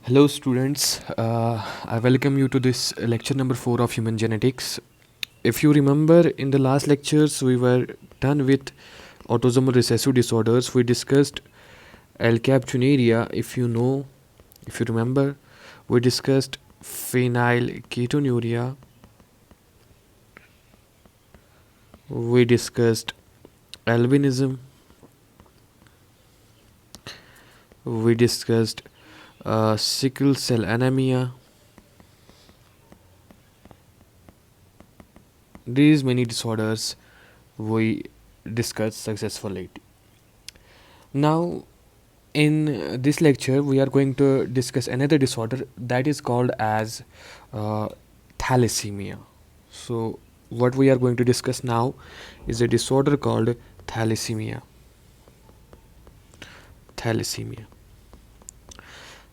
Hello, students. I welcome you to this lecture number 4 of human genetics. If you remember, in the last lectures, we were done with autosomal recessive disorders. We discussed alkaptonuria. If you remember, we discussed phenylketonuria. We discussed albinism. We discussed sickle cell anemia. These many disorders we discussed successfully. Now, in this lecture, we are going to discuss another disorder that is called as uh, thalassemia. So, what we are going to discuss now is a disorder called thalassemia. Thalassemia.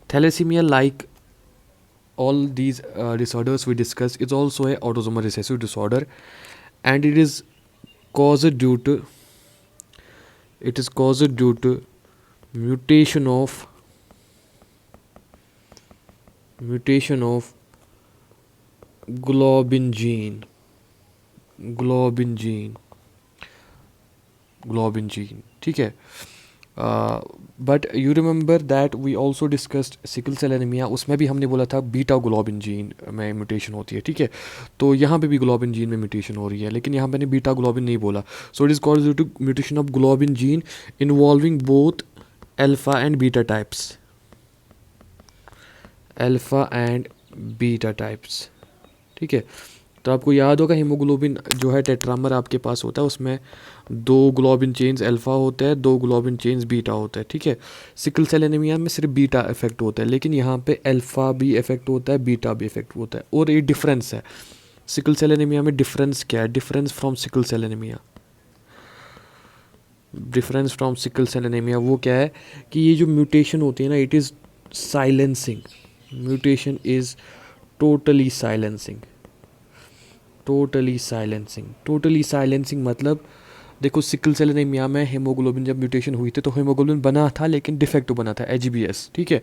Thalassemia, like all these disorders we discussed, is also a autosomal recessive disorder, and caused due to it is caused due to mutation of globin gene globin gene globin gene ठीक है. But you remember that we also discussed sickle cell anaemia. उसमें भी हमने बोला था beta globin gene में mutation होती है. ठीक है, तो यहाँ पे भी ग्लोबिन जीन में म्यूटेशन हो रही है, लेकिन यहाँ मैंने बीटा ग्लोबिन नहीं बोला. So it is called due to mutation of globin gene involving both alpha and beta types. Alpha and beta types. ठीक है, तो आपको याद होगा हीमोग्लोबिन जो है टेट्रामर आपके पास होता है, उसमें 2 ग्लोबिन चेन्स अल्फा होते हैं, 2 ग्लोबिन चेन्स बीटा होता है. ठीक है, सिकल सेल एनीमिया में सिर्फ बीटा इफेक्ट होता है, लेकिन यहाँ पे अल्फा भी इफेक्ट होता है, बीटा भी इफेक्ट होता है. और ये डिफरेंस है सिकल सेल एनीमिया में. डिफरेंस क्या है? Difference from sickle cell anaemia. Difference from sickle cell anaemia वो क्या है कि ये जो म्यूटेशन होती है ना, it is silencing. Mutation is totally silencing. Totally silencing मतलब देखो, सिकल सेल एनीमिया में हेमोग्लोबिन जब म्यूटेशन हुई थी तो हेमोग्लोबिन बना था, लेकिन डिफेक्टिव बना था, एचबीएस. ठीक है,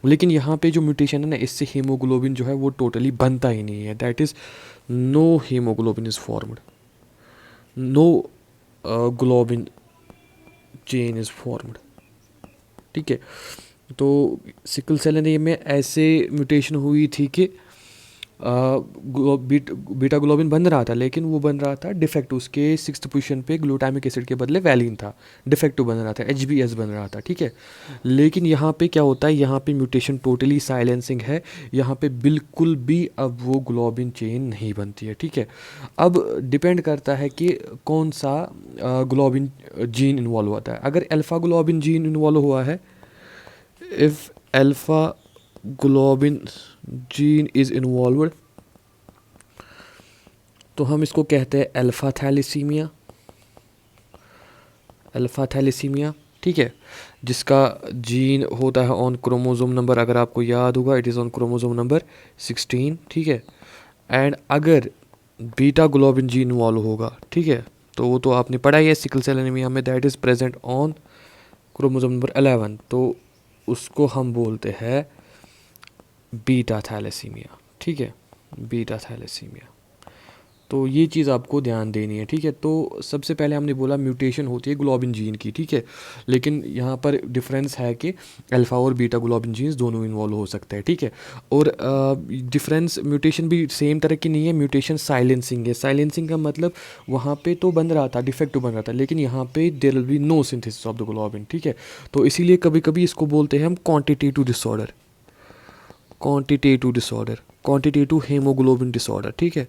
लेकिन यहाँ पे जो म्यूटेशन है ना, इससे हेमोग्लोबिन जो है वो टोटली बनता ही नहीं है. That is no haemoglobin is formed, no globin chain is formed. ठीक है, तो सिकल सेल एनीमिया में ऐसे म्यूटेशन हुई थी कि बीटा ग्लोबिन बन रहा था, लेकिन वो बन रहा था डिफेक्टिव. उसके 6th पोजीशन पे ग्लूटामिक एसिड के बदले वैलिन था, डिफेक्टिव बन रहा था, एचबीएस बन रहा था. ठीक है, लेकिन यहाँ पे क्या होता है, यहाँ पे म्यूटेशन टोटली साइलेंसिंग है. यहाँ पे बिल्कुल भी अब वो ग्लोबिन चेन नहीं बनती है. ठीक है, अब डिपेंड करता है कि कौन सा ग्लोबिन जीन इन्वॉल्व होता है. अगर अल्फ़ा ग्लोबिन जीन इन्वॉल्व हुआ है, if alpha globin gene is involved, तो हम इसको कहते हैं अल्फ़ा थैलेसीमिया. अल्फ़ा थैलेसीमिया, ठीक है, जिसका जीन होता है ऑन क्रोमोसोम नंबर, अगर आपको याद होगा, it is on chromosome number 16. ठीक है, एंड अगर बीटा ग्लोबिन जीन इन्वॉल्व होगा, ठीक है, तो वो तो आपने पढ़ा ही है सिकल सेल एनीमिया में, that is present on chromosome number 11, तो उसको हम बोलते हैं बीटा थैलेसीमिया. ठीक है, बीटा थैलेसीमिया. तो ये चीज़ आपको ध्यान देनी है. ठीक है, तो सबसे पहले हमने बोला म्यूटेशन होती है ग्लोबिन जीन की. ठीक है, लेकिन यहाँ पर डिफरेंस है कि अल्फ़ा और बीटा ग्लोबिन जीन्स दोनों इन्वॉल्व हो सकते हैं. ठीक है, और डिफरेंस म्यूटेशन भी सेम तरह की नहीं है. म्यूटेशन साइलेंसिंग है. साइलेंसिंग का मतलब वहाँ पे तो बन रहा था, डिफेक्टिव बन रहा था, लेकिन यहाँ पे there will be no synthesis of the globin. ठीक है, तो इसीलिए कभी कभी इसको बोलते हैं हम quantitative disorder. Quantitative haemoglobin disorder. ठीक है,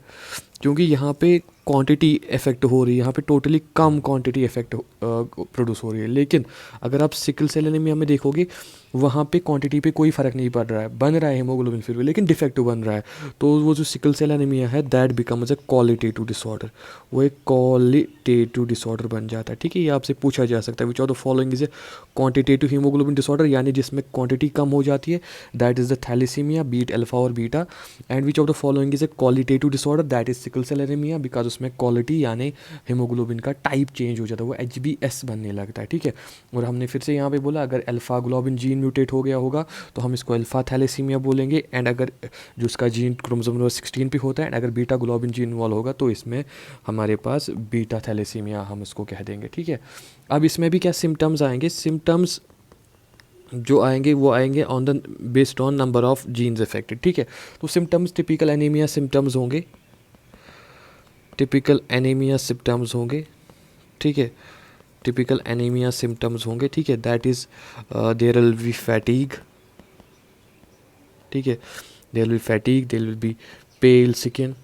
क्योंकि यहाँ पे क्वांटिटी इफेक्ट हो रही है, यहाँ पे टोटली कम क्वांटिटी इफेक्ट प्रोड्यूस हो रही है. लेकिन अगर आप सिकल सेल एनीमिया में देखोगे, वहाँ पे क्वांटिटी पे कोई फ़र्क नहीं पड़ रहा है, बन रहा है हेमोग्लोबिन फिर भी, लेकिन डिफेक्टिव बन रहा है. तो वो जो सिकल सेल एनीमिया है, that becomes a qualitative disorder. वो एक क्वालिटेटिव डिसऑर्डर बन जाता है. ठीक है, ये आपसे पूछा जा सकता है, which of the following is a quantitative haemoglobin disorder, यानी जिसमें क्वांटिटी कम हो जाती है, that is the thalassaemia, beat alpha और beta. And which of the following is a qualitative disorder, that is sickle cell anaemia because उसमें quality यानी haemoglobin का टाइप चेंज हो जाता है, वो HbS बनने लगता है, ठीक है। और हमने फिर से यहाँ पे बोला अगर अल्फा ग्लोबिन जीन म्यूटेट हो गया होगा तो हम इसको अल्फा थैलेसीमिया बोलेंगे, एंड अगर जो उसका जीन क्रोमोसोम नंबर 16 पे होता है एंड अगर बीटा ग्लोबिन जीन इन्वॉल्व होगा तो इसमें हमारे पास बीटा थैलेसीमिया हम इसको कह देंगे, ठीक है। अब इसमें भी क्या सिम्टम्स आएंगे, सिम्टम्स जो आएंगे वो आएंगे on the based on number of genes affected, ठीक है। तो सिम्टम्स टिपिकल एनीमिया सिम्टम्स होंगे, टिपिकल एनीमिया सिम्टम्स होंगे, ठीक है, टिपिकल एनीमिया सिम्टम्स होंगे, ठीक है। That is there will be fatigue, ठीक है, there will be fatigue, there will be pale skin,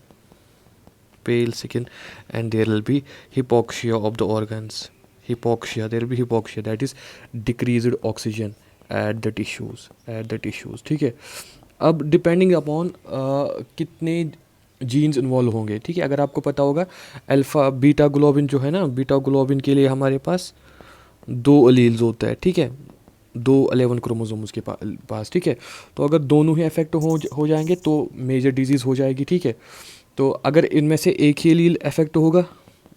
and there will be hypoxia of the organs, hypoxia, there will be hypoxia, that is decreased oxygen at the tissues, ठीक है। अब depending upon कितने jeans involve होंगे, ठीक है। अगर आपको पता होगा अल्फ़ा बीटा ग्लोबिन जो है ना, बीटा ग्लोबिन के लिए हमारे पास 2 अलील्स होता है, ठीक है, 2 11 क्रोमोसोम्स के पास, ठीक है। तो अगर दोनों ही अफेक्ट हो जाएंगे तो मेजर डिजीज़ हो जाएगी, ठीक है। तो अगर इनमें से एक ही अलील इफेक्ट होगा,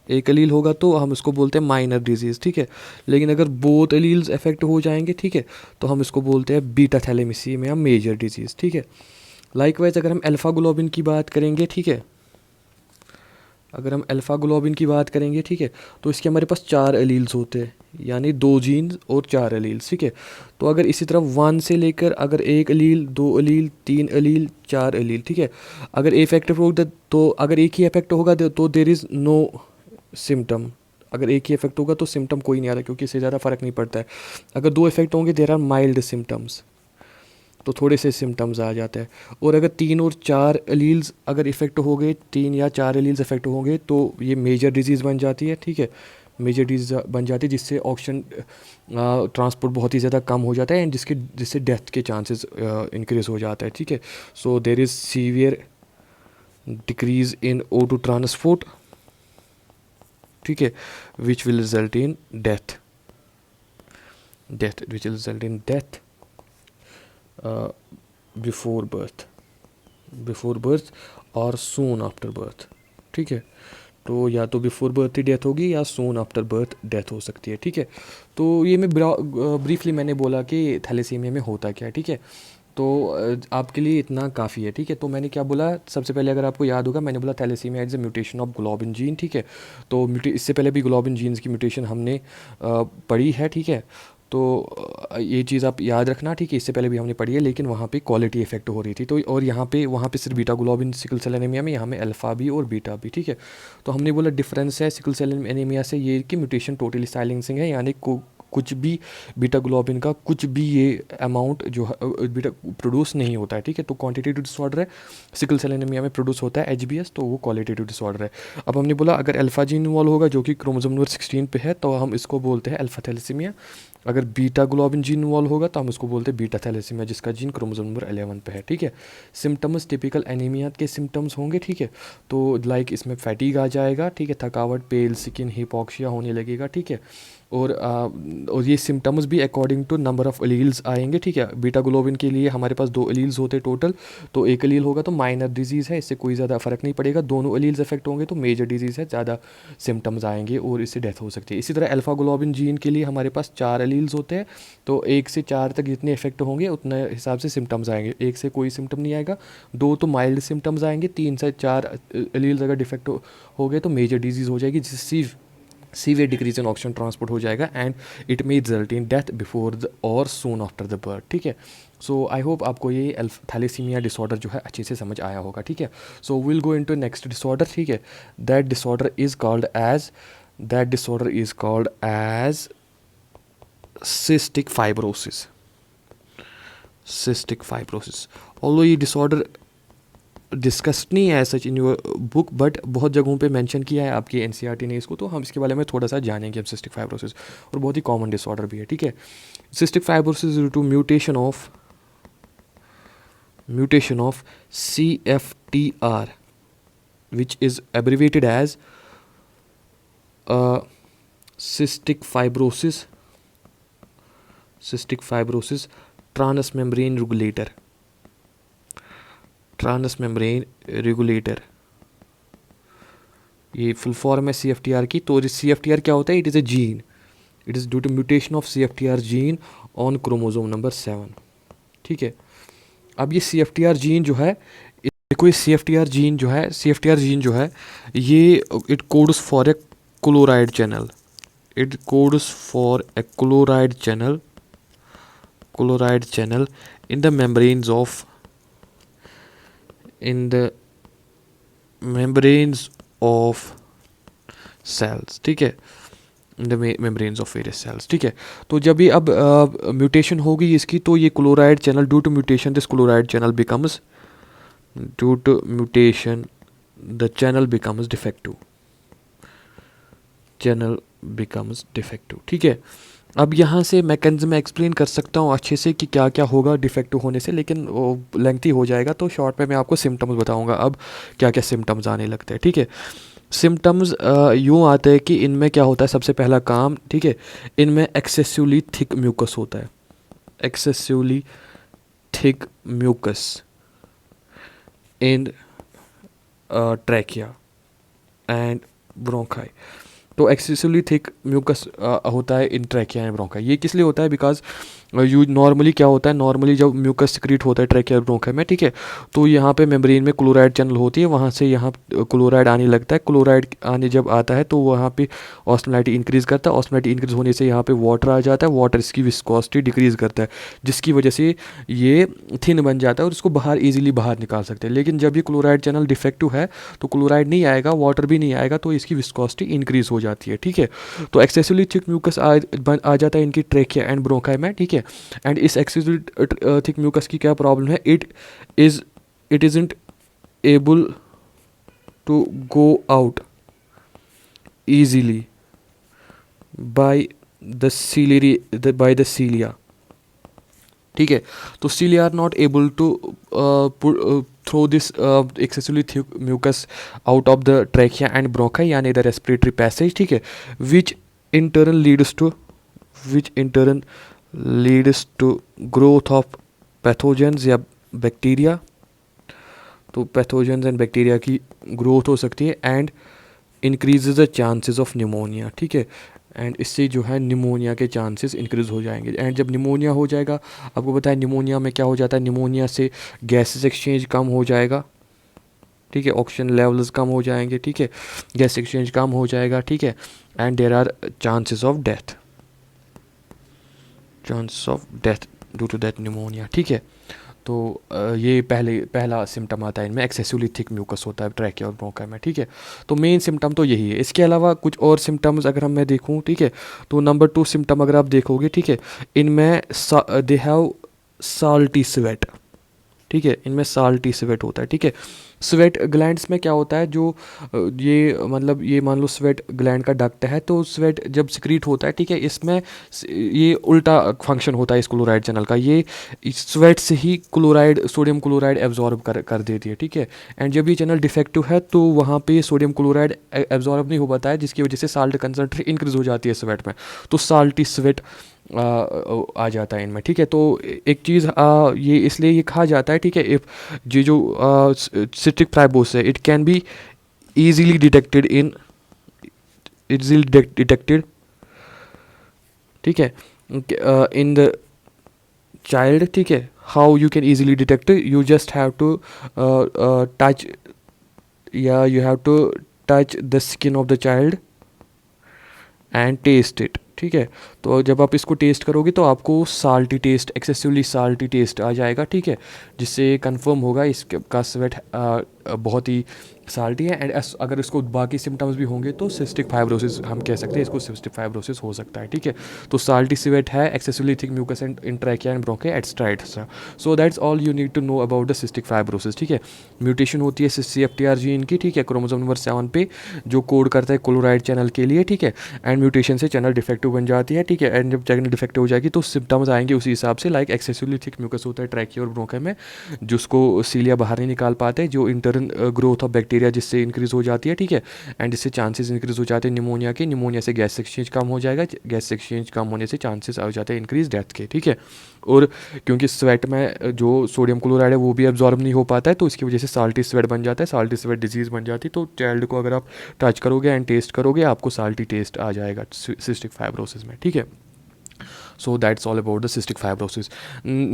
एक अलील होगा तो हम इसको बोलते हैं माइनर डिजीज़, ठीक है। लेकिन अगर बोथ अलील्स इफेक्ट हो जाएंगे, ठीक है, तो हम इसको बोलते हैं बीटा थैलेसीमिया मेजर डिजीज़, ठीक है। लाइकवाइज अगर हम अल्फ़ा ग्लोबिन की बात करेंगे, ठीक है, अगर हम अल्फ़ा ग्लोबिन की बात करेंगे, ठीक है, तो इसके हमारे पास 4 अलील्स होते हैं, यानी 2 जीन्स और 4 अलील्स, ठीक है। तो अगर इसी तरह 1 से लेकर अगर 1 अलील, 2 अलील, 3 अलील, 4 अलील, ठीक है, अगर इफेक्टिव होगा तो अगर एक ही इफेक्ट होगा तो देर इज़ नो सिम्टम, अगर एक ही इफेक्ट होगा तो सिम्टम कोई नहीं आता क्योंकि इससे ज़्यादा फ़र्क नहीं पड़ता है। अगर 2 इफेक्ट होंगे देर आर माइल्ड सिम्टम्स, तो थोड़े से सिम्टम्स आ जाते हैं। और अगर 3 और 4 अलील्स अगर इफ़ेक्ट हो गए, 3 या 4 अलील्स इफ़ेक्ट होंगे तो ये मेजर डिजीज़ बन जाती है, ठीक है, मेजर डिजीज़ बन जाती है जिससे ऑक्सीजन ट्रांसपोर्ट बहुत ही ज़्यादा कम हो जाता है एंड जिससे डेथ के चांसेस इंक्रीज़ हो जाता है, ठीक है। So there is severe decrease in O2 transport, ठीक है, which will result in death, which will result in death before birth और सून आफ्टर बर्थ, ठीक है। तो या तो बिफोर बर्थ ही डेथ होगी या सून आफ्टर बर्थ डेथ हो सकती है, ठीक है। तो ये मैं ब्रीफली मैंने बोला कि थैलेसीमिया में होता क्या है, ठीक है। तो आपके लिए इतना काफ़ी है, ठीक है। तो मैंने क्या बोला, सबसे पहले अगर आपको याद होगा मैंने बोला thalassaemia is a mutation of globin gene, ठीक है। तो इससे पहले भी ग्लोबिन जीन्स की म्यूटेशन हमने पढ़ी है, ठीक है। तो ये चीज़ आप याद रखना, ठीक है, इससे पहले भी हमने पढ़ी है, लेकिन वहाँ पे क्वालिटी इफेक्ट हो रही थी। तो और यहाँ पे वहाँ पे सिर्फ beta globin sickle cell anaemia में, यहाँ में अल्फ़ा भी और बीटा भी, ठीक है। तो हमने बोला डिफरेंस है सिकल सेल एनीमिया से ये कि म्यूटेशन टोटली साइलेंसिंग है, यानी कुछ भी बीटा ग्लोबिन का कुछ भी ये अमाउंट जो है बीटा प्रोड्यूस नहीं होता है, ठीक है। तो क्वांटिटेटिव डिसऑर्डर है, सिकल सेल एनीमिया में प्रोड्यूस होता है HbS, तो वो क्वालिटेटिव डिसऑर्डर है। अब हमने बोला अगर अल्फ़ा जीन इन्वॉल्व होगा जो कि क्रोमोसोम नंबर 16 पे है तो हम इसको बोलते हैं अल्फ़ा थैलेसीमिया। अगर बीटा ग्लोबिन जीन इन्वॉल्व होगा तो हम उसको बोलते हैं बीटा थैलेसीमिया जिसका जीन क्रोमोसोम नंबर 11 पे है, ठीक है। सिम्टम्स टिपिकल एनीमिया के सिम्टम्स होंगे, ठीक है। तो लाइक इसमें फैटीग आ जाएगा, ठीक है, थकावट, पेल स्किन, हिपोक्सिया होने लगेगा, ठीक है। और ये सिम्टम्स भी according to number of alleles आएंगे, ठीक है। बीटा ग्लोबिन के लिए हमारे पास 2 अलील्स होते टोटल, तो एक अलील होगा तो माइनर डिजीज़ है, इससे कोई ज़्यादा फ़र्क नहीं पड़ेगा। दोनों अलील्स इफेक्ट होंगे तो मेजर डिजीज़ है, ज़्यादा सिम्टम्स आएंगे और इससे डेथ हो सकती है। इसी तरह अल्फ़ा ग्लोबिन जीन के लिए हमारे पास 4 अलील्स होते हैं, तो 1 से 4 तक जितने इफेक्ट होंगे उतने हिसाब से सिम्टम्स आएंगे। 1 से कोई सिम्टम नहीं आएगा, 2 तो माइल्ड सिम्टम्स आएंगे, 3 से 4 अलील्स अगर डिफेक्ट हो गए तो मेजर डिजीज़ हो जाएगी जिससे severe decrease in oxygen transport हो जाएगा and it may result in death before और सून आफ्टर द बर्थ, ठीक है। सो आई होप आपको ये थैलेसीमिया डिसऑर्डर जो है अच्छे से समझ आया होगा, ठीक है। So will go into next disorder, ठीक है। That disorder is called as cystic fibrosis. Although ये डिसऑर्डर डिस्कस्ड नहीं है such in your book, but बहुत जगहों पे मेंशन किया है आपकी NCERT ने इसको, तो हम इसके बारे में थोड़ा सा जानेंगे अब सिस्टिक फाइब्रोसिस, और बहुत ही कॉमन डिसऑर्डर भी है, ठीक है। Cystic fibrosis due to mutation of CFTR which is abbreviated as cystic fibrosis transmembrane regulator ये फुल फॉर्म है CFTR की। तो CFTR क्या होता है? It is a gene, it is due to mutation of CFTR gene on chromosome number 7, ठीक है। अब ये CFTR जीन जो है, देखो ये CFTR जीन जो है, CFTR जीन जो है ये it codes for a chloride channel, it codes for a chloride channel in the membranes of cells, ठीक है, in the membranes of various cells, ठीक है। तो जब ये अब म्यूटेशन होगी इसकी, तो ये chloride channel, due to mutation this chloride channel becomes, due to mutation the channel becomes defective, ठीक है। अब यहाँ से मैकेनिज्म में एक्सप्लेन कर सकता हूँ अच्छे से कि क्या क्या होगा डिफेक्टिव होने से, लेकिन वो लेंथी हो जाएगा, तो शॉर्ट में मैं आपको सिम्टम्स बताऊँगा अब क्या क्या सिम्टम्स आने लगते हैं, ठीक है। सिम्टम्स यूँ आते हैं कि इनमें क्या होता है, सबसे पहला काम, ठीक है, इनमें एक्सेसिवली थिक म्यूकस होता है, excessively thick mucus in trachea and bronchi. तो एक्सेसिवली थिक म्यूकस होता है इन ट्रैकिया एंड ब्रोंकाई। ये किस लिए होता है? बिकॉज यू नॉर्मली क्या होता है, नॉर्मली जब म्यूकस सिक्रीट होता है ट्रैकिया और ब्रोंकाई में, ठीक है, तो यहाँ पे मेम्ब्रेन में क्लोराइड चैनल होती है, वहाँ से यहाँ क्लोराइड आने लगता है। क्लोराइड आने जब आता है तो वहाँ पे ऑस्मोलैरिटी इंक्रीज़ करता है, ऑस्मोलैरिटी इंक्रीज़ होने से यहाँ पे वाटर आ जाता है, वाटर इसकी विस्कोसिटी डिक्रीज़ करता है, जिसकी वजह से ये थिन बन जाता है और इसको ईजिली बाहर निकाल सकते हैं। लेकिन जब ये क्लोराइड चैनल डिफेक्टिव है तो क्लोराइड नहीं आएगा, वाटर भी नहीं आएगा, तो इसकी विस्कोसिटी इंक्रीज़ हो जाती है, ठीक है। तो एक्सेसिवली थिक म्यूकस आ जाता है इनकी ट्रैकिया एंड ब्रोंकाई में, ठीक है। एंड इस एक्सेसिवली थिक म्यूकस की क्या प्रॉब्लम है? It isn't able to go out easily by the cilia, ठीक है। तो cilia are not able to throw this excessively thick mucus out of the trachea and bronchi यानी the respiratory passage, ठीक है, which in turn leads to growth of pathogens या bacteria. तो pathogens and bacteria की growth हो सकती है and increases the chances of pneumonia, ठीक है। एंड इससे जो है निमोनिया के चांसेस इंक्रीज़ हो जाएंगे। एंड जब निमोनिया हो जाएगा, आपको पता है निमोनिया में क्या हो जाता है, निमोनिया से गैसेस एक्सचेंज कम हो जाएगा, ठीक है, ऑक्सीजन लेवल्स कम हो जाएंगे, ठीक है, गैस एक्सचेंज कम हो जाएगा, ठीक है। And there are chances of death due to that pneumonia, ठीक है। तो ये पहला सिम्टम आता है इनमें, एक्सेसिवली थिक म्यूकस होता है ट्रैकिया और ब्रोंकाई में, ठीक है। तो मेन सिम्टम तो यही है। इसके अलावा कुछ और सिम्टम्स अगर मैं देखूं, ठीक है, तो नंबर 2 सिम्टम अगर आप देखोगे, ठीक है, इनमें दे हैव साल्टी स्वेट, ठीक है, इनमें साल्टी स्वेट होता है, ठीक है। स्वेट ग्लैंड्स में क्या होता है, जो ये मतलब ये मान लो स्वेट ग्लैंड का डक्ट है, तो स्वेट जब सिक्रीट होता है, ठीक है, इसमें ये उल्टा फंक्शन होता है इस क्लोराइड चैनल का, ये स्वेट से ही क्लोराइड, सोडियम क्लोराइड एब्जॉर्ब कर देती है, ठीक है। एंड जब ये चैनल डिफेक्टिव है तो वहाँ पे सोडियम क्लोराइड एब्जॉर्ब नहीं हो पाता है, जिसकी वजह से साल्ट कंसनट्रेशन इंक्रीज हो जाती है स्वेट में, तो साल्टी स्वेट आ जाता है इनमें, ठीक है। तो एक चीज़ ये इसलिए ये कहा जाता है, ठीक है, इफ ये जो सिस्टिक फाइब्रोसिस है, it can be easily detected, ठीक है, इन द चाइल्ड, ठीक है। How you can easily detect it? You just have to you have to touch the skin of the child and taste it, ठीक है। तो जब आप इसको टेस्ट करोगे तो आपको salty taste, excessively salty taste आ जाएगा, ठीक है, जिससे कंफर्म होगा इसका स्वेट बहुत ही साल्टी है। एंड अगर इसको बाकी सिम्टम्स भी होंगे तो सिस्टिक फाइब्रोसिस हम कह सकते हैं, इसको सिस्टिक फाइब्रोसिस हो सकता है, ठीक है। तो साल्टी स्वेट है, excessively thick mucus and in trachea and bronchi et cetera. So that's all you need to know about the cystic fibrosis, ठीक है। म्यूटेशन होती है CFTR जीन की, ठीक है, क्रोमोसोम नंबर 7 पे, जो कोड करता है क्लोराइड चैनल के लिए, ठीक है। एंड म्यूटेशन से चैनल डिफेक्टिव बन जाती है, ठीक है। एंड जब चैनल डिफेक्टिव हो जाएगी तो सिम्टम्स आएंगे उसी हिसाब से, लाइक एक्सेसिवली थिक म्यूकस होता है ट्रैकिया और ब्रोंकाई में, जिसको सीलिया बाहर नहीं निकाल पाते, जो इंटरन ग्रोथ ऑफ बैक्टीरिया जिससे इंक्रीज हो जाती है, ठीक है। एंड इससे चांसेस इंक्रीज हो जाते हैं निमोनिया के, निमोनिया से गैस एक्सचेंज कम हो जाएगा, गैस एक्सचेंज कम होने से चांसेस आ जाते हैं इंक्रीज डेथ के, ठीक है। और क्योंकि स्वेट में जो सोडियम क्लोराइड है वो भी एब्जॉर्ब नहीं हो पाता है, तो इसकी वजह से साल्टी स्वेट बन जाता है, साल्टी स्वेट डिजीज़ बन जाती है। तो चाइल्ड को अगर आप टच करोगे एंड टेस्ट करोगे आपको साल्टी टेस्ट आ जाएगा सिस्टिक फाइब्रोसिस में, ठीक है। So that's all about the cystic fibrosis.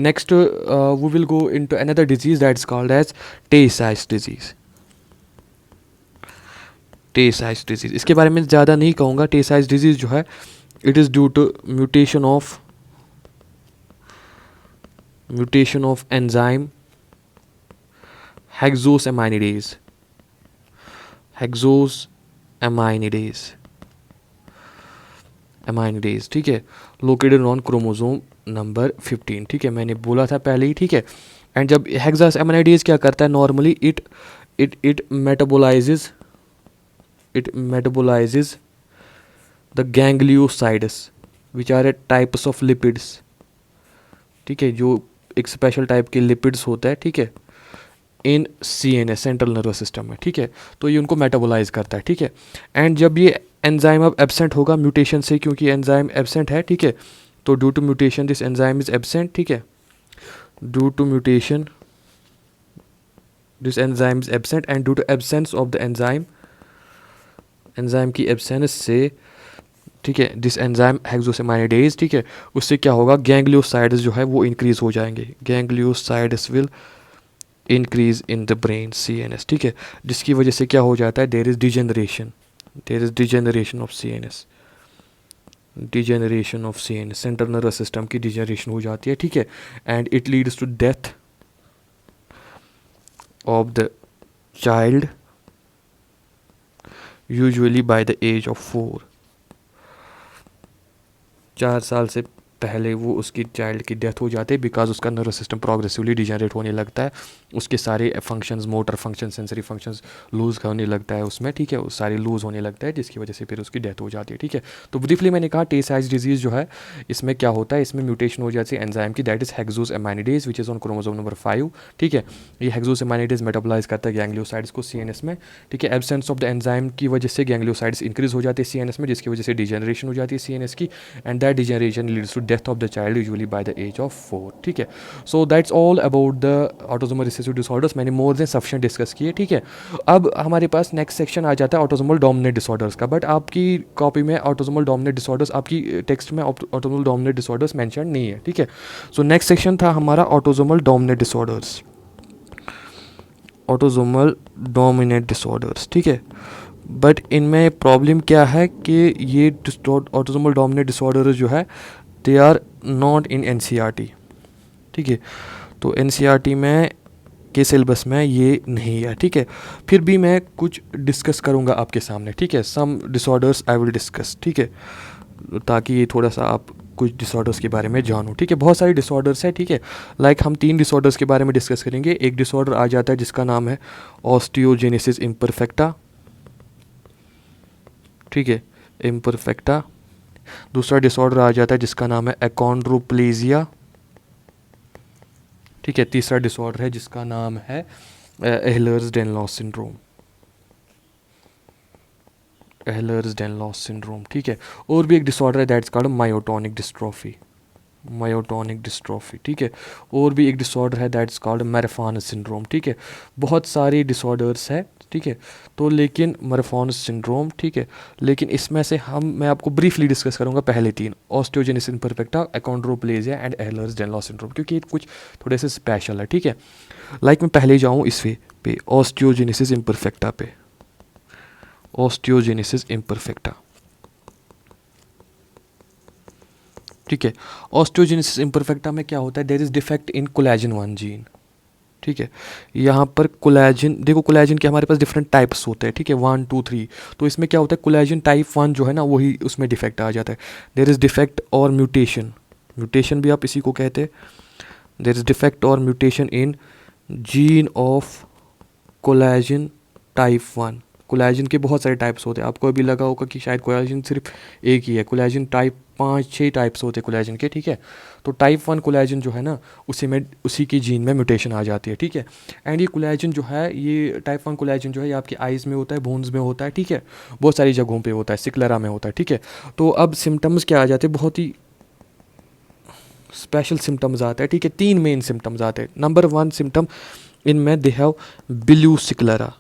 Next, we will go into another disease that's called as Tay-Sachs disease. Tay-Sachs disease, इसके बारे में ज़्यादा नहीं कहूँगा। Tay-Sachs disease जो है, it is due to mutation of enzyme hexosaminidase, अमाइनिडेज, ठीक है, लोकेटेड ऑन क्रोमोसोम नंबर 15, ठीक है, मैंने बोला था पहले ही, ठीक है। एंड जब हेक्सास अमाइनिडेज क्या करता है, normally it metabolises the gangliosides which are a types of lipids, ठीक है, जो एक स्पेशल टाइप के लिपिड्स होता है, ठीक है, इन CNS सेंट्रल नर्वस सिस्टम में, ठीक है। तो ये उनको मेटाबोलाइज करता है, ठीक है। एंड जब ये एंजाइम अब एब्सेंट होगा म्यूटेशन से, क्योंकि एंजाइम एब्सेंट है, ठीक है, तो due to mutation this enzyme is absent, ठीक है, due to mutation this enzyme is absent and due to absence of the enzyme की एब्सेंस से, ठीक है, दिस एंजाइम हेक्सोसेमाइनिडेज, ठीक है, उससे क्या होगा, गैंग्लियोसाइड्स जो है वो इंक्रीज हो जाएंगे, gangliosides will increase in the brain CNS, ठीक है, जिसकी वजह से क्या हो जाता है, there is degeneration of CNS, central nervous system की डिजेनरेशन हो जाती है, ठीक है। And it leads to death of the child usually by the age of 4 साल से पहले वो उसकी चाइल्ड की डेथ हो जाती है, बिकॉज उसका नर्वस सिस्टम प्रोग्रेसिवली डिजेनरेट होने लगता है, उसके सारे functions, motor function, sensory functions lose होने लगता है उसमें, ठीक है, वो सारे लूज़ होने लगता है, जिसकी वजह से फिर उसकी डेथ हो जाती है, ठीक है। तो ब्रीफली मैंने कहा Tay-Sachs डिजीज़ जो है, इसमें क्या होता है, इसमें म्यूटेशन हो जाती है एंजाइम की, that is hexosaminidase which is on chromosome number 5, ठीक है। ये हेक्सोसेमाइनिडेज मेटाबोलाइज करता है गैंग्लियोसाइड्स को CNS में, ठीक है। एब्सेंस ऑफ द एंजाइम की वजह से गैंग्लियोसाइड्स इंक्रीज हो जाते हैं CNS में, जिसकी वजह से डिजेनरेशन हो जाती है CNS की, and that degeneration leads to death of the child usually by the age of 4, ठीक है। So that's all about the autosomal recessive disorders, मैंने मोर देन सफिशिएंट डिस्कस किए, ठीक है। अब हमारे पास नेक्स्ट सेक्शन आ जाता है ऑटोसोमल डोमिनेंट डिसऑर्डर्स का, बट आपकी कॉपी में ऑटोसोमल डोमिनेंट डिसऑर्डर्स, आपकी टेक्स्ट में ऑटोसोमल डोमिनेंट डिसऑर्डर्स मेंशन नहीं है, ठीक है। सो नेक्स्ट सेक्शन था हमारा ऑटोसोमल डोमिनेंट डिसऑर्डर्स, ठीक है। बट इनमें प्रॉब्लम क्या है कि ये ऑटोसोमल डोमिनेंट डिसऑर्डर्स जो है, they are not in NCERT, ठीक है। तो NCERT में के सिलेबस में ये नहीं है, ठीक है। फिर भी मैं कुछ डिस्कस करूँगा आपके सामने, ठीक है, सम डिसऑर्डर्स आई विल डिस्कस, ठीक है, ताकि ये थोड़ा सा आप कुछ डिसऑर्डर्स के बारे में जानो, ठीक है। बहुत सारे डिसऑर्डर्स है, ठीक है, लाइक हम 3 डिसऑर्डर्स के बारे में डिस्कस करेंगे। एक डिसऑर्डर आ जाता है जिसका नाम है ऑस्टियोजेनेसिस इम्परफेक्टा, ठीक है, इम्परफेक्टा। दूसरा डिसऑर्डर आ जाता है जिसका नाम है एकॉन्ड्रोप्लेजिया, ठीक है। तीसरा डिसऑर्डर है जिसका नाम है एह्लर्स-डायनलॉस सिंड्रोम, ठीक है। और भी एक डिसऑर्डर है दैट्स कॉल्ड मायोटोनिक डिस्ट्रॉफी, ठीक है। और भी एक डिसऑर्डर है दैट्स कॉल्ड मैराथन सिंड्रोम, ठीक है। बहुत सारे डिसऑर्डर्स है, ठीक है। तो लेकिन मैराथन सिंड्रोम, ठीक है, लेकिन इसमें से मैं आपको ब्रीफली डिस्कस करूंगा पहले 3, ऑस्टियोजेनेसिस इम्परफेक्टा, एकॉन्ड्रोप्लेजिया एंड एह्लर्स-डायनलॉस सिंड्रोम, क्योंकि ये कुछ थोड़े से स्पेशल है, ठीक है। लाइक मैं पहले जाऊँ इस पे ऑस्टियोजेनेसिस इम्परफेक्टा, ठीक है। ऑस्टियोजेनेसिस इम्परफेक्टा में क्या होता है, there is defect in collagen 1 gene, ठीक है। यहाँ पर कोलेजन, देखो कोलेजन के हमारे पास डिफरेंट टाइप्स होते हैं, ठीक है, 1 2 3। तो इसमें क्या होता है, कोलेजन टाइप 1 जो है ना, वही उसमें डिफेक्ट आ जाता है। देयर इज डिफेक्ट और म्यूटेशन भी आप इसी को कहते हैं। देयर इज डिफेक्ट और mutation in gene of collagen type 1। Collagen के बहुत सारे टाइप्स होते हैं, आपको अभी लगा होगा कि शायद कोलेजन सिर्फ एक ही है, कोलेजन टाइप 5-6 टाइप्स होते हैं कोलेजन के, ठीक है। तो टाइप 1 कोलेजन जो है ना, उसी की जीन में म्यूटेशन आ जाती है, ठीक है। एंड ये कोलेजन जो है, ये टाइप 1 कोलेजन जो है, ये आपकी आइज़ में होता है, बोन्स में होता है, ठीक है, बहुत सारी जगहों पे होता है, सिक्लेरा में होता है, ठीक है। तो अब सिम्टम्स क्या आ जाते हैं, बहुत ही स्पेशल सिम्टम्स आते हैं, ठीक है। 3 मेन सिम्टम्स आते हैं। नंबर 1 सिम्टम इनमें they have blue sclera,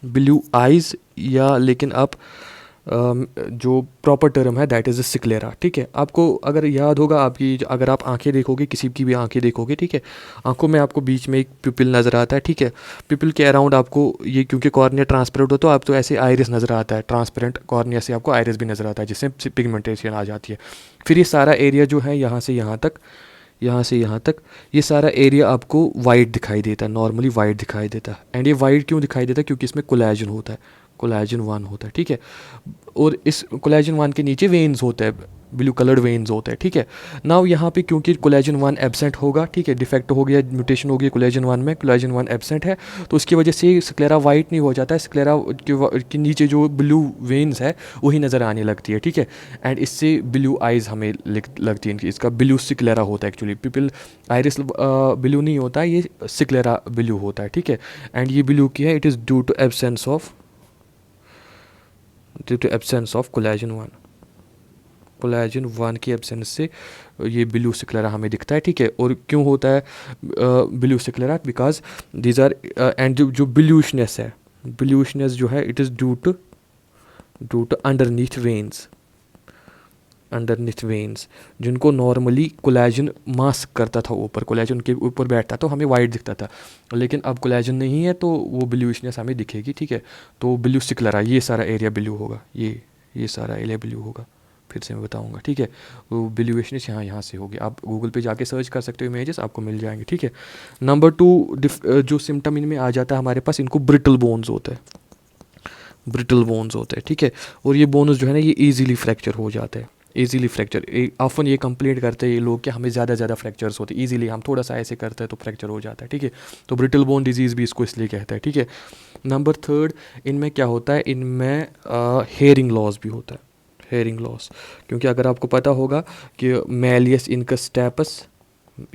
blue eyes, या लेकिन आप जो प्रॉपर टर्म है दैट इज़ अ सिक्लेरा, ठीक है। आपको अगर याद होगा, आपकी अगर आप आंखें देखोगे, किसी की भी आंखें देखोगे, ठीक है, आंखों में आपको बीच में एक पिपिल नज़र आता है, ठीक है। पिपिल के अराउंड आपको ये, क्योंकि कॉर्निया ट्रांसपेरेंट हो तो आप तो ऐसे आइरिस नज़र आता है, ट्रांसपेरेंट कॉर्निया से आपको आइरिस भी नज़र आता है, जिससे पिगमेंटेशन आ जाती है। फिर ये सारा एरिया जो है यहाँ से यहाँ तक, यहाँ से यहाँ तक, ये सारा एरिया आपको वाइट दिखाई देता है, नॉर्मली वाइट दिखाई देता है। एंड ये वाइट क्यों दिखाई देता है? क्योंकि इसमें कोलेजन होता है, कोलेजन 1 होता है, ठीक है। और इस कोलेजन 1 के नीचे वेन्स होते हैं, ब्लू कलर्ड वेन्स होते हैं, ठीक है। नाउ यहाँ पे क्योंकि कोलेजन 1 एब्सेंट होगा, ठीक है, डिफेक्ट हो गया, म्यूटेशन हो गई कोलेजन 1 में, कोलेजन 1 एब्सेंट है, तो उसकी वजह से स्क्लेरा वाइट नहीं हो जाता है, स्क्लेरा के नीचे जो ब्लू वेन्स है वही नज़र आने लगती है, ठीक है। एंड इससे ब्लू आइज़ हमें लगती है, इसका ब्लू स्क्लेरा होता है एक्चुअली। पीपल आइरिस ब्लू नहीं होता है, ये स्क्लेरा ब्लू होता है, ठीक है। एंड ये ब्लू की है, it is due to absence of collagen 1, collagen 1 की एब्सेंस से ये ब्लू सिक्लेरा हमें दिखता है, ठीक है। और क्यों होता है blue sclera? Because these are and जो ब्लूशनेस है, ब्लूशनेस जो है, it is due to underneath veins, underneath veins, जिनको नॉर्मली कोलेजन मास्क करता था, ऊपर कोलेजन के ऊपर बैठता तो हमें वाइट दिखता था, लेकिन अब कोलेजन नहीं है तो वो ब्लूशनेस हमें दिखेगी, ठीक है। तो ब्लू सिक्लेरा, ये सारा एरिया ब्लू होगा, ये सारा एरिया ब्लू होगा, फिर से मैं बताऊंगा, ठीक है। वो ब्लूशनेस यहाँ से होगी, आप गूगल पे जाके सर्च कर सकते हो, इमेजेस आपको मिल जाएंगे, ठीक है। नंबर 2 जो सिम्टम इनमें आ जाता है हमारे पास, इनको ब्रिटल बोन्स होते हैं, ब्रिटल बोन्स होते हैं, ठीक है। और ये बोन्स जो है ना, ये ईजीली फ्रैक्चर हो जाते हैं, ईजीली फ्रैक्चर। ऑफन ये कंप्लेंट करते हैं ये लोग कि हमें ज़्यादा फ्रैक्चर्स होते हैं ईजीली, हम थोड़ा सा ऐसे करते हैं तो फ्रैक्चर हो जाता है, ठीक है। तो ब्रिटल बोन डिजीज़ भी इसको इसलिए कहता है, ठीक है। नंबर 3 इनमें क्या होता है, इनमें हेयरिंग लॉस भी होता है, हेयरिंग लॉस। क्योंकि अगर आपको पता होगा कि मैलियस इनकस स्टेपस,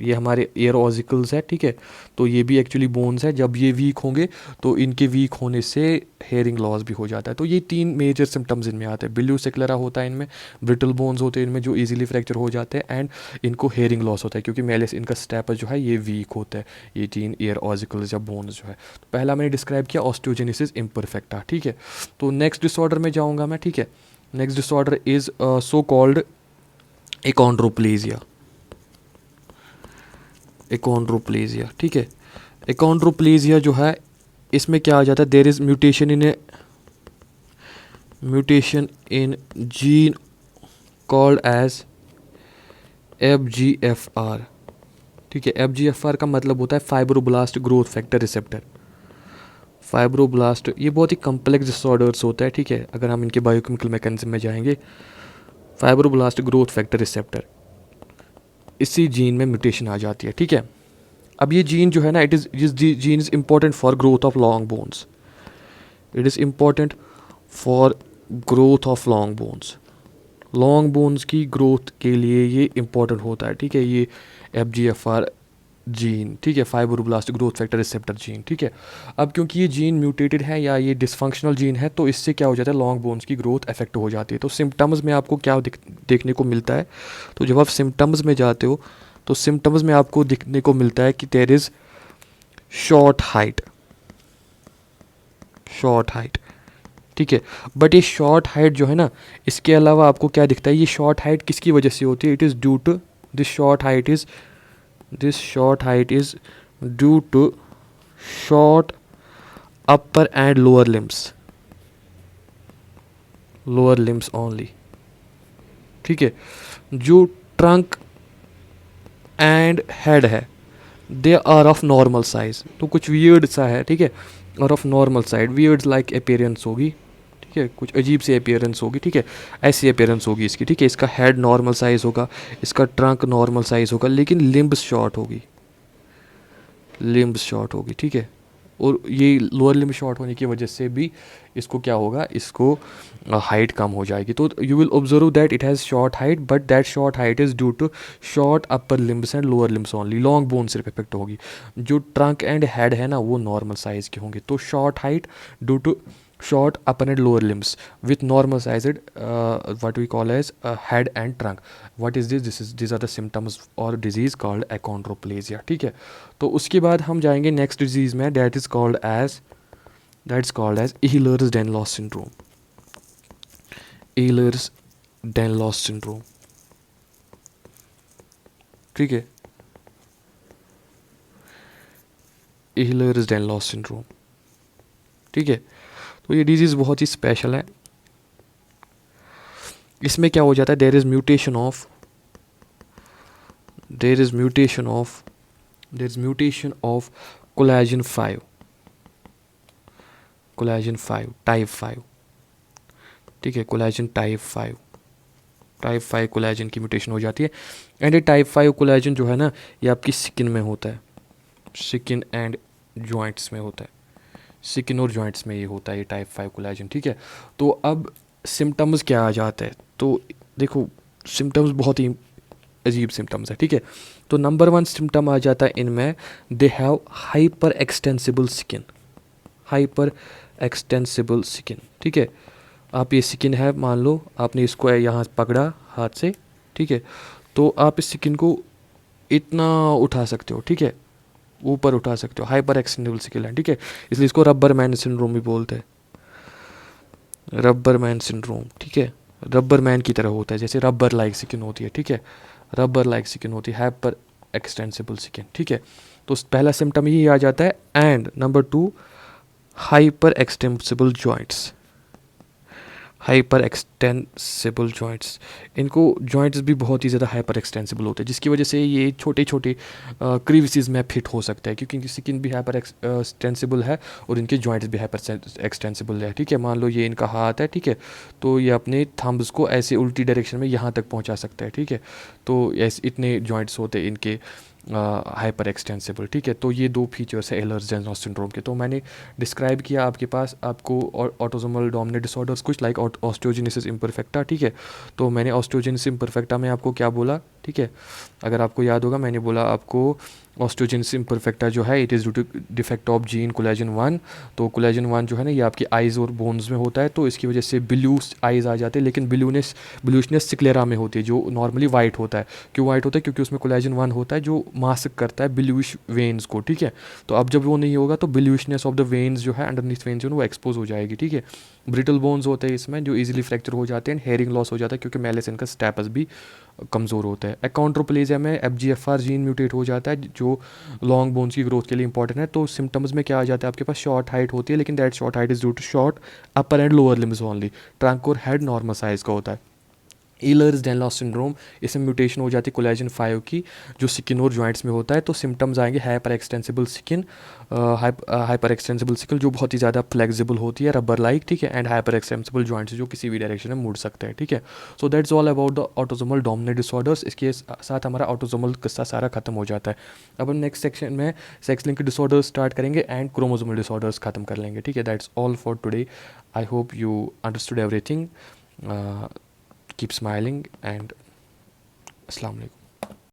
ये हमारे एयर ऑजिकल्स है, ठीक है, तो ये भी एक्चुअली बोन्स है। जब ये वीक होंगे तो इनके वीक होने से हेयरिंग लॉस भी हो जाता है। तो ये 3 मेजर सिम्टम्स इनमें आते हैं, ब्लू सिक्लेरा होता है इनमें, ब्रिटल बोन्स होते हैं इनमें जो इजीली फ्रैक्चर हो जाते हैं, एंड इनको हेयरिंग लॉस होता है क्योंकि मैलियस इनका स्टेपस जो है ये वीक होता है, ये 3 एयर ऑजिकल्स या बोन्स जो है। तो पहला मैंने डिस्क्राइब किया ऑस्टियोजेनेसिस इम्परफेक्टा, ठीक है। तो नेक्स्ट डिसऑर्डर में जाऊँगा मैं, ठीक है। Next disorder is so called achondroplasia, achondroplasia, ठीक है। एकॉन्ड्रोप्लेजिया जो है, इसमें क्या आ जाता है, there is mutation in gene called as FGFR, ठीक है। FGFR का मतलब होता है fibroblast growth factor receptor, fibroblast. ये बहुत ही कम्प्लेक्स डिसऑर्डर्स होता है, ठीक है। अगर हम इनके बायोकेमिकल मैकेनिज्म में जाएंगे, फाइब्रोब्लास्ट ग्रोथ फैक्टर रिसेप्टर, इसी जीन में म्यूटेशन आ जाती है, ठीक है। अब ये जीन जो है ना, gene is important for growth of long bones, it is important for growth of long bones, long bones की ग्रोथ के लिए ये इम्पॉर्टेंट होता है, ठीक है। ये FGFR जीन, ठीक है, fibroblast growth factor receptor gene, ठीक है। अब क्योंकि ये जीन म्यूटेटेड है या ये डिसफंक्शनल जीन है, तो इससे क्या हो जाता है, लॉन्ग बोन्स की ग्रोथ अफेक्ट हो जाती है। तो सिम्टम्स में आपको क्या देखने को मिलता है, तो जब आप सिम्टम्स में जाते हो तो सिम्टम्स में आपको दिखने को मिलता है कि there is short height, short height, ठीक है। बट ये शॉर्ट हाइट जो है ना, इसके अलावा आपको क्या दिखता है, ये शॉर्ट हाइट किसकी वजह से होती है, it is due to this short height is due to short upper and lower limbs only, ठीक है। जो ट्रंक एंड हेड है, they are of normal size, तो कुछ वियर्ड सा है, ठीक है, और of normal side, weird like appearance होगी, ठीक है, कुछ अजीब सी अपीयरेंस होगी, ठीक है, ऐसी अपीयरेंस होगी इसकी, ठीक है। इसका हेड नॉर्मल साइज़ होगा, इसका ट्रंक नॉर्मल साइज़ होगा, लेकिन लिम्ब्स शॉर्ट होगी, लिम्ब्स शॉर्ट होगी, ठीक है। और ये लोअर लिम्ब शॉर्ट होने की वजह से भी इसको क्या होगा, इसको हाइट कम हो जाएगी। तो you will observe that it has short height, but that short height is due to short upper limbs and lower limbs only, long bone सिर्फ इफेक्ट होगी, जो ट्रंक एंड हेड है ना वो नॉर्मल साइज़ के होंगे। तो short height due to short upper and lower limbs with normal sized what we call as head and trunk. What is this? These are the symptoms or disease called achondroplasia. ठीक है, तो उसके बाद हम जाएंगे नेक्स्ट डिजीज में, that's called as Ehlers-Danlos syndrome. Ehlers-Danlos syndrome. ठीक है, Ehlers-Danlos syndrome. ठीक है, तो ये डिजीज़ बहुत ही स्पेशल है. इसमें क्या हो जाता है, there is mutation of collagen 5 type 5. ठीक है, कोलेजन टाइप 5 कोलेजन की म्यूटेशन हो जाती है. एंड ये टाइप 5 कोलेजन जो है ना, ये आपकी स्किन में होता है, स्किन एंड जॉइंट्स में होता है, स्किन और जॉइंट्स में ये होता है, ये टाइप 5 कोलेजन. ठीक है, तो अब सिम्टम्स क्या आ जाते हैं, तो देखो सिम्टम्स बहुत ही अजीब सिम्टम्स है. ठीक है, तो नंबर 1 सिम्टम आ जाता है इनमें, they have hyper extensible skin. ठीक है, आप ये स्किन है, मान लो आपने इसको यहाँ पकड़ा हाथ से. ठीक है, तो आप इस स्किन को इतना उठा सकते हो. ठीक है, ऊपर उठा सकते हो, हाइपर एक्सटेंसिबल स्किन है. ठीक है, इसलिए इसको रबर मैन सिंड्रोम भी बोलते हैं, रबर मैन सिंड्रोम. ठीक है, रबर मैन की तरह होता है, जैसे रबर लाइक स्किन होती है. ठीक है, रबर लाइक स्किन होती है, हाइपर एक्सटेंसिबल स्किन. ठीक है, तो पहला सिम्टम यही आ जाता है. And number 2, hyper extensible joints. इनको जॉइंट्स भी बहुत ही ज़्यादा हाइपर एक्सटेंसिबल होते हैं, जिसकी वजह से ये छोटे छोटे क्रीविसेस में फिट हो सकता है, क्योंकि इनकी स्किन भी हाइपर एक्सटेंसिबल है और इनके जॉइंट्स भी हाइपर एक्सटेंसिबल है. ठीक है, मान लो ये इनका हाथ है. ठीक है, तो ये अपने थंब्स को ऐसे उल्टी डायरेक्शन में यहाँ तक पहुँचा सकता है. ठीक है, तो ऐसे इतने जॉइंट्स होते हैं इनके हाइपर एक्सटेंसिबल. ठीक है, तो ये 2 फीचर्स है एहलर्स-डायनेस सिंड्रोम के. तो मैंने डिस्क्राइब किया आपके पास आपको ऑटोसोमल डोमिनेंट डिसऑर्डर्स कुछ लाइक ऑस्टियोजेनेसिस इम्परफेक्टा. ठीक है, तो मैंने ऑस्टियोजेनेसिस इम्परफेक्टा में आपको क्या बोला. ठीक है, अगर आपको याद होगा, मैंने बोला आपको ऑस्टियोजेनेसिस इम्परफेक्टा जो है, it is due to defect of gene collagen 1. तो कोलेजन 1 जो है ना, ये आपकी आइज़ और बोन्स में होता है, तो इसकी वजह से ब्लूस आइज़ आ जाते हैं, लेकिन ब्लूशनेस सिक्लेरा में होती है, जो नॉर्मली वाइट होता है. क्यों वाइट होता है, क्योंकि उसमें कोलेजन 1 होता है जो मास्क करता है ब्लूइश वेन्स को. ठीक है, तो अब जब वो नहीं होगा तो ब्लूइशनेस ऑफ द वेन्स जो है, अंडरनीथ वेन्स जो है वो एक्सपोज हो जाएगी. ठीक है, ब्रिटल बोन्स होते हैं इसमें जो इजीली फ्रैक्चर हो जाते हैं. हेयरिंग लॉस हो जाता है क्योंकि मेलिस इनका स्टेपस भी कमज़ोर होता है. अकाउंट्रोप्लेजिया में FGFR जीन म्यूटेट हो जाता है, जो लॉन्ग बोन्स की ग्रोथ के लिए इंपॉर्टेंट है. तो सिम्टम्स में क्या आ जाता है, आपके पास शॉर्ट हाइट होती है, लेकिन that short height is due to short upper and lower limbs only. Trunk और हेड नॉर्मल साइज का होता है. ईलर्स-डायनेस सिंड्रोम, इसमें म्यूटेशन हो जाती है कोलेजन 5 की, जो स्किन और जॉइंट्स में होता है. तो सिम्टम्स आएंगे हाइपर एक्सटेंसिबल स्किन, जो बहुत ही ज़्यादा फ्लेक्सिबल होती है, रबर लाइक. ठीक है, एंड हाइपर एक्सटेंसिबल जॉइंट्स जो किसी भी डायरेक्शन में मुड़ सकते हैं. ठीक है, so that's all about the autosomal dominant disorders. इसके साथ हमारा ऑटोसोमल किस्सा सारा खत्म हो जाता है. अब हम नेक्स्ट सेक्शन में सेक्स लिंक्ड डिसऑर्डर्स स्टार्ट करेंगे एंड क्रोमोसोमल डिसऑर्डर्स खत्म कर लेंगे. ठीक है, that's all for today. I hope you understood everything. Keep smiling and Assalamu alaikum.